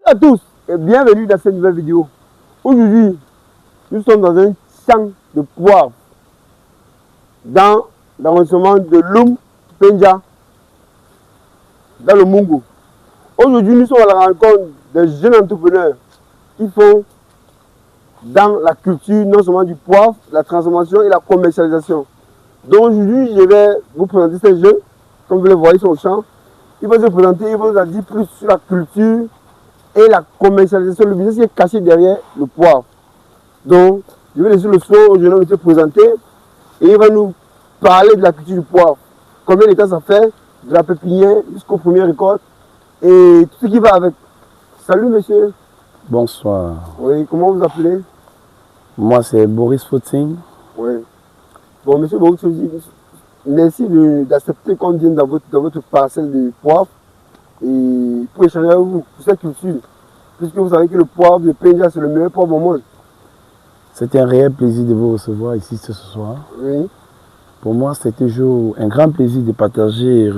À tous et bienvenue dans cette nouvelle vidéo. Aujourd'hui, nous sommes dans un champ de poivre dans l'arrondissement de Loum Penja, dans le Mungu. Aujourd'hui, nous sommes à la rencontre des jeunes entrepreneurs qui font dans la culture non seulement du poivre, la transformation et la commercialisation. Donc aujourd'hui, je vais vous présenter ces jeunes. Comme vous le voyez sur le champ, ils vont se présenter, ils vont nous en dire plus sur la culture et la commercialisation, le business qui est caché derrière le poivre. Donc, je vais laisser le soin aux jeunes de se présenter et il va nous parler de la culture du poivre. Combien de temps ça fait, de la pépinière jusqu'aux premières récoltes et tout ce qui va avec. Salut monsieur. Bonsoir. Oui, comment vous appelez? Moi c'est Boris Footing. Oui. Bon monsieur Boris Footing, merci d'accepter qu'on vienne dans votre parcelle de poivre et pour échanger avec vous sur cette culture. Puisque vous savez que le poivre de Penja, c'est le meilleur poivre au monde. C'est un réel plaisir de vous recevoir ici ce soir. Oui. Pour moi, c'est toujours un grand plaisir de partager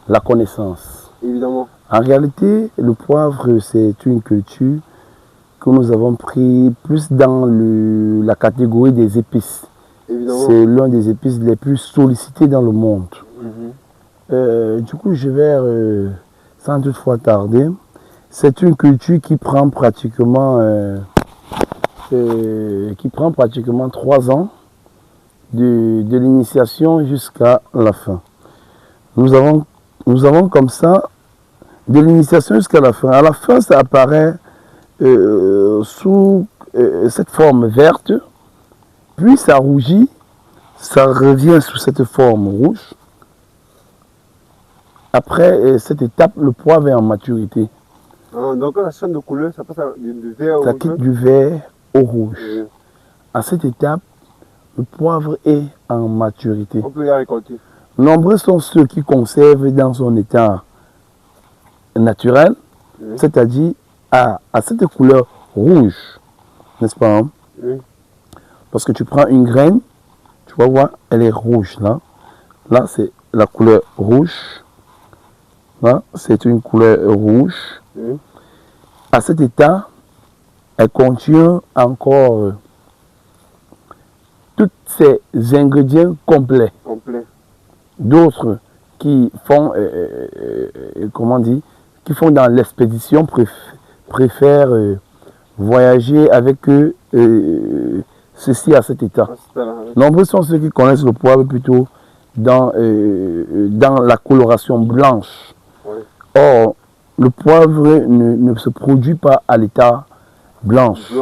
la connaissance. Évidemment. En réalité, le poivre, c'est une culture que nous avons pris plus dans la catégorie des épices. C'est l'un des épices les plus sollicités dans le monde. Du coup, je vais, sans toutefois tarder, c'est une culture qui prend pratiquement 3 ans de l'initiation jusqu'à la fin. Nous avons comme ça de l'initiation jusqu'à la fin. À la fin, ça apparaît sous cette forme verte, puis ça rougit, ça revient sous cette forme rouge. Après cette étape, le poivre est en maturité. Ah, donc la chaîne de couleur, ça passe du vert au rouge. Ça quitte du vert au rouge. Oui. À cette étape, le poivre est en maturité. On peut la récolter. Nombreux sont ceux qui conservent dans son état naturel, oui. C'est-à-dire à cette couleur rouge, n'est-ce pas? Hein? Oui. Parce que tu prends une graine, tu vas voir, elle est rouge là. Là, c'est la couleur rouge. Là, c'est une couleur rouge. Oui. À cet état, elle contient encore tous ces ingrédients complets. D'autres qui font, qui font dans l'expédition préfèrent voyager avec ceci à cet état. Nombreux sont ceux qui connaissent le poivre plutôt dans la coloration blanche. Oui. Or, le poivre ne se produit pas à l'état blanche.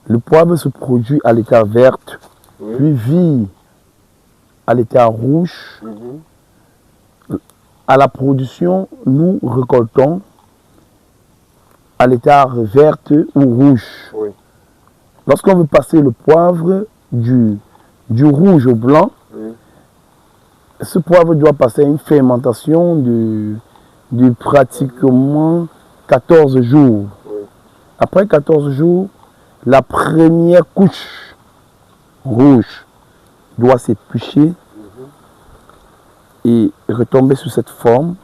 Le poivre se produit à l'état verte, oui. Puis vit à l'état rouge. À la production, nous récoltons à l'état verte ou rouge. Oui. Lorsqu'on veut passer le poivre du rouge au blanc, oui. Ce poivre doit passer à une fermentation de pratiquement 14 jours. Oui. Après 14 jours, la première couche rouge doit s'éplucher et retomber sous cette forme.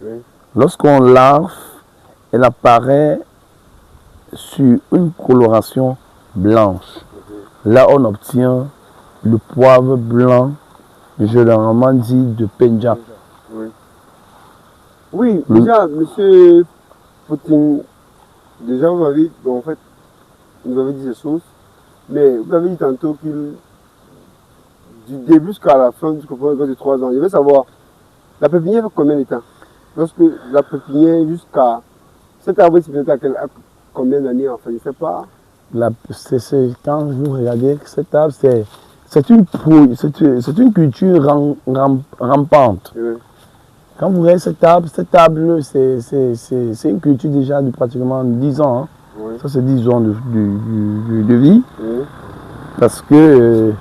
Oui. Lorsqu'on lave, elle apparaît sur une coloration blanche. Là, on obtient le poivre blanc, généralement dit de Penja. Oui, déjà, monsieur Footing, déjà vous m'avez, bon, en fait, vous avez dit ces choses, mais vous avez dit tantôt qu'il, du début jusqu'à la fin, jusqu'au premier de 3 ans, je veux savoir, la pépinière fait combien de temps? Lorsque la pépinière jusqu'à cet arbre, c'est à combien d'années, enfin, je ne sais pas. Quand vous regardez cet arbre, c'est une culture rampante. Oui. Quand vous regardez cette table, c'est une culture déjà de pratiquement 10 ans. Hein. Oui. Ça, c'est 10 ans de vie. Oui. Parce que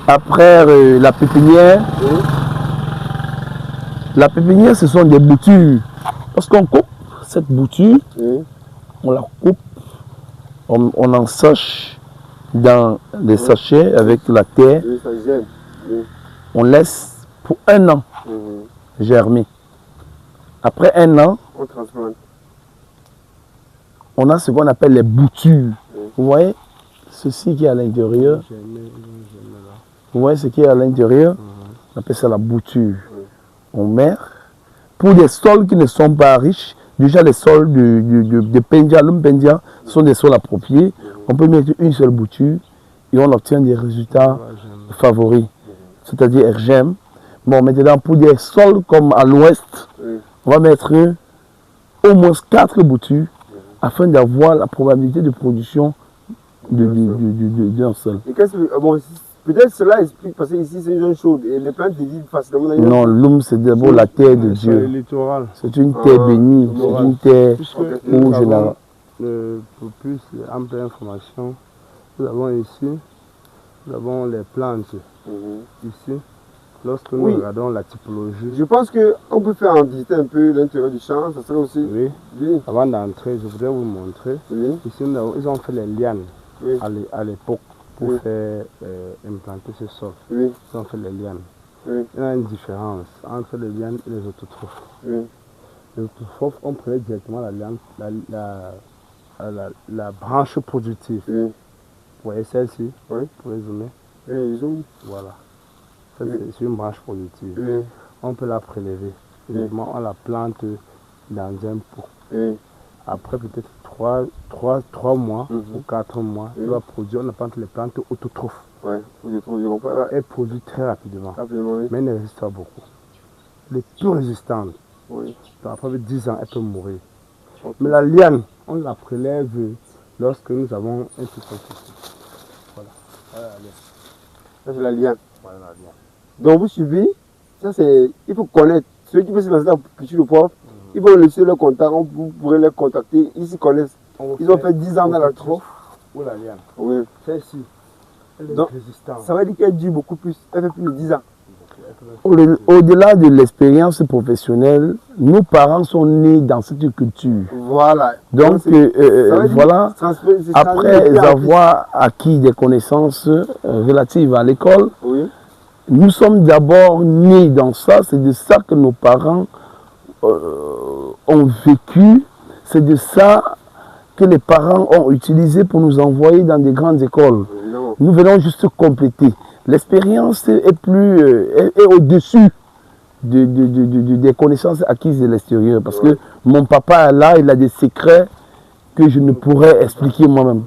après la pépinière, oui. La pépinière, ce sont des boutures. Lorsqu'on coupe cette bouture, oui. On la coupe, on en sèche dans des oui. Sachets avec la terre. Oui, ça gêne. Oui. On laisse pour 1 an. Germer. Après un an, on transplante. on a ce qu'on appelle les boutures. Vous voyez ceci qui est à l'intérieur. Vous voyez ce qui est à l'intérieur. On appelle ça la bouture. On met. Pour des sols qui ne sont pas riches, déjà les sols de Pendia, l'Umpendia sont des sols appropriés. On peut mettre une seule bouture et on obtient des résultats favoris, c'est-à-dire RGM. Bon, maintenant, pour des sols comme à l'ouest, on va mettre au moins 4 boutures afin d'avoir la probabilité de production d'un sol. Et bon, peut-être cela explique, parce qu'ici c'est une zone chaude et les plantes vivent facilement. Non, l'Oum c'est d'abord la terre de Dieu. C'est une terre bénie, c'est une terre où généralement. Pour plus ample information, nous avons ici, nous avons les plantes. Ici, lorsque nous regardons la typologie. Je pense qu'on peut faire en visiter un peu l'intérieur du champ, ça serait aussi. Oui. Avant d'entrer, je voudrais vous montrer. Ici, ils ont fait les lianes à l'époque pour faire implanter ce sol. Ils ont fait les lianes. Il y a une différence entre les lianes et les autotrophes. Les autotrophes, on prenait directement la liane, la branche productive. Vous voyez celle-ci, pour résumer. Voilà. C'est une branche productive. On peut la prélever. On la plante dans un pot. Après peut-être 3 mois ou 4 mois, il va produire, on appelle les plantes autotrophes. Elle produit très rapidement, mais elle ne résiste pas beaucoup. Les plus résistantes, après 10 ans, elle peut mourir. Mais la liane, on la prélève lorsque nous avons un petit peu. Voilà. Ça c'est la liane. Voilà la liane. Donc vous suivez, ça c'est, il faut connaître, ceux qui veulent se lancer dans la culture de poivre, ils vont laisser leur contact, vous pourrez les contacter, ils s'y connaissent. Ils ont fait 10 ans dans la trophe. Ou la liane. Oui. Celle-ci, elle est donc, résistante. Ça veut dire qu'elle dure beaucoup plus, elle fait plus de 10 ans. Au-delà de l'expérience professionnelle, nos parents sont nés dans cette culture. Voilà. Donc, voilà, après avoir acquis des connaissances relatives à l'école, nous sommes d'abord nés dans ça. C'est de ça que nos parents ont vécu. C'est de ça que les parents ont utilisé pour nous envoyer dans des grandes écoles. Nous venons juste compléter. L'expérience est au-dessus des connaissances acquises de l'extérieur. Parce que mon papa, là, il a des secrets que je ne pourrais expliquer moi-même.